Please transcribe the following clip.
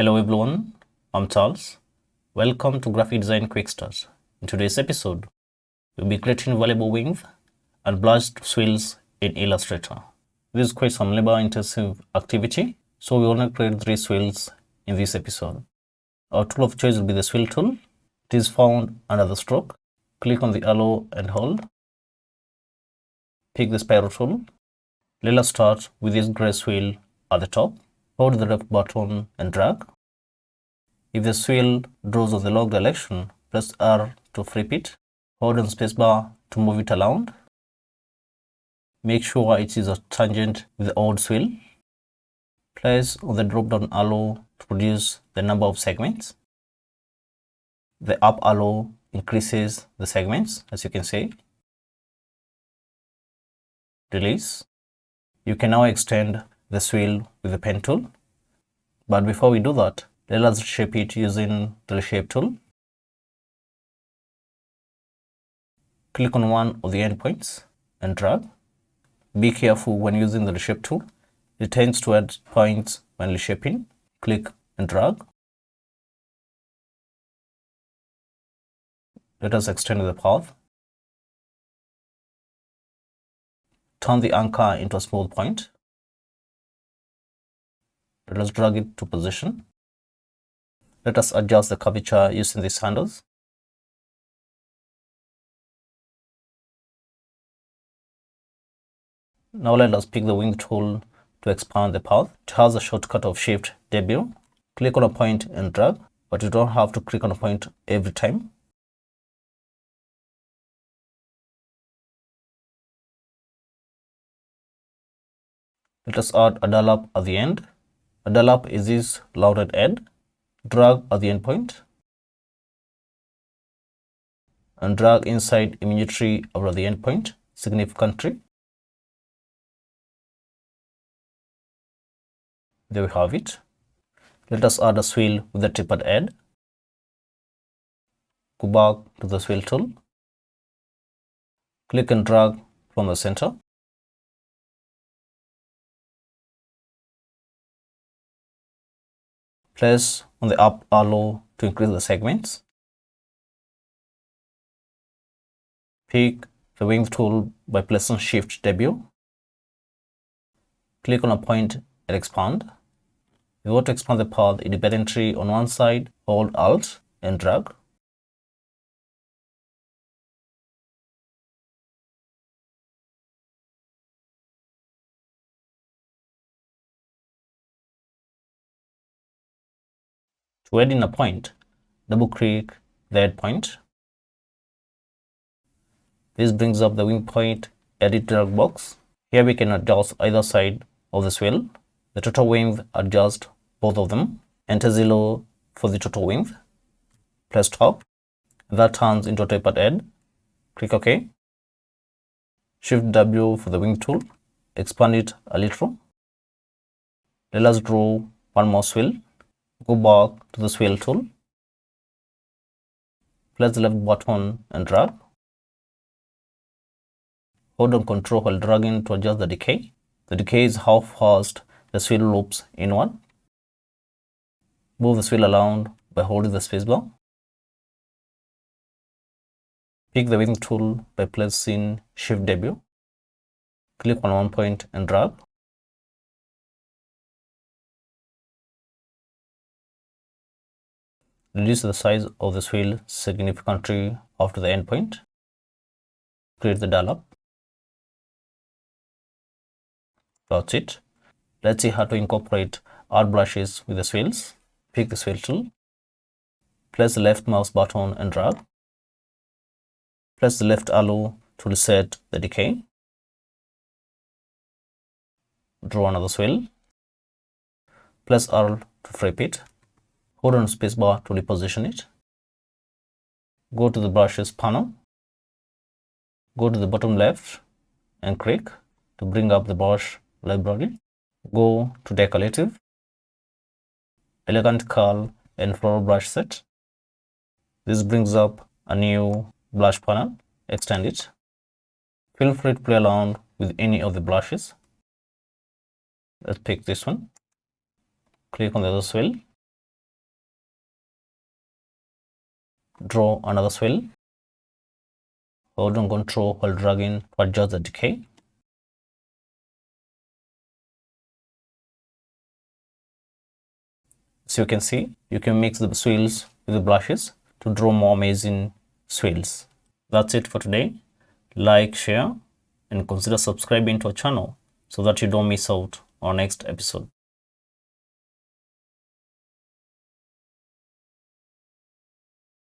Hello everyone, I'm Charles. Welcome to Graphic Design Quick Start. In today's episode, we'll be creating valuable wings and blushed swirls in Illustrator. This is quite some labor-intensive activity, so we want to create 3 swirls in this episode. Our tool of choice will be the swirl tool. It is found under the stroke. Click on the arrow and hold. Pick the spiral tool. Let us start with this gray swirl at the top. Hold the left button and drag. If the swirl draws on the log direction, press R to flip it. Hold on spacebar to move it around. Make sure it is a tangent with the old swirl. Place on the drop-down arrow to reduce the number of segments. The up arrow increases the segments, as you can see. Release. You can now extend the swirl with the pen tool. But before we do that, let us shape it using the reshape tool. Click on one of the endpoints and drag. Be careful when using the reshape tool. It tends to add points when reshaping. Click and drag. Let us extend the path. Turn the anchor into a smooth point. Let us drag it to position. Let us adjust the curvature using these handles. Now let us pick the wing tool to expand the path. It has a shortcut of Shift W. Click on a point and drag, but you don't have to click on a point every time. Let us add a dollop at the end. A dollop is this rounded end. Drag at the end point and drag inside imagery over the endpoint significantly. There we have it. Let us add a swirl with the tip at end. Go back to the swirl tool. Click and drag from the center. Place on the up arrow to increase the segments. Pick the wing tool by pressing Shift W. Click on a point and expand. If you want to expand the path independently on one side, hold Alt and drag. To add in a point, double-click the add point. This brings up the wing point edit dialog box. Here we can adjust either side of the swirl. The total width, adjust both of them. Enter 0 for the total width. Press top. That turns into a tapered head. Click OK. Shift W for the wing tool. Expand it a little. Let us draw one more swirl. Go back to the swirl tool. Press the left button and drag. Hold on Control while dragging to adjust the decay. The decay is how fast the swirl loops inward. Move the swirl around by holding the spacebar. Pick the wing tool by pressing Shift W. Click on one point and drag. Reduce the size of the swirl significantly after the endpoint. Create the dollop. That's it. Let's see how to incorporate art brushes with the swirls. Pick the swirl tool. Press the left mouse button and drag. Press the left arrow to reset the decay. Draw another swirl. Press R to flip it. Hold on spacebar to reposition it. Go to the brushes panel. Go to the bottom left and click to bring up the brush library. Go to Decorative, Elegant Curl and Floral Brush Set. This brings up a new blush panel. Extend it. Feel free to play around with any of the blushes. Let's pick this one. Click on the other swirl. draw another swirl. Hold on Ctrl while dragging to adjust the decay. So you can see, you can mix the swirls with the brushes to draw more amazing swirls. That's it for today. Like, share, and consider subscribing to our channel so that you don't miss out on our next episode.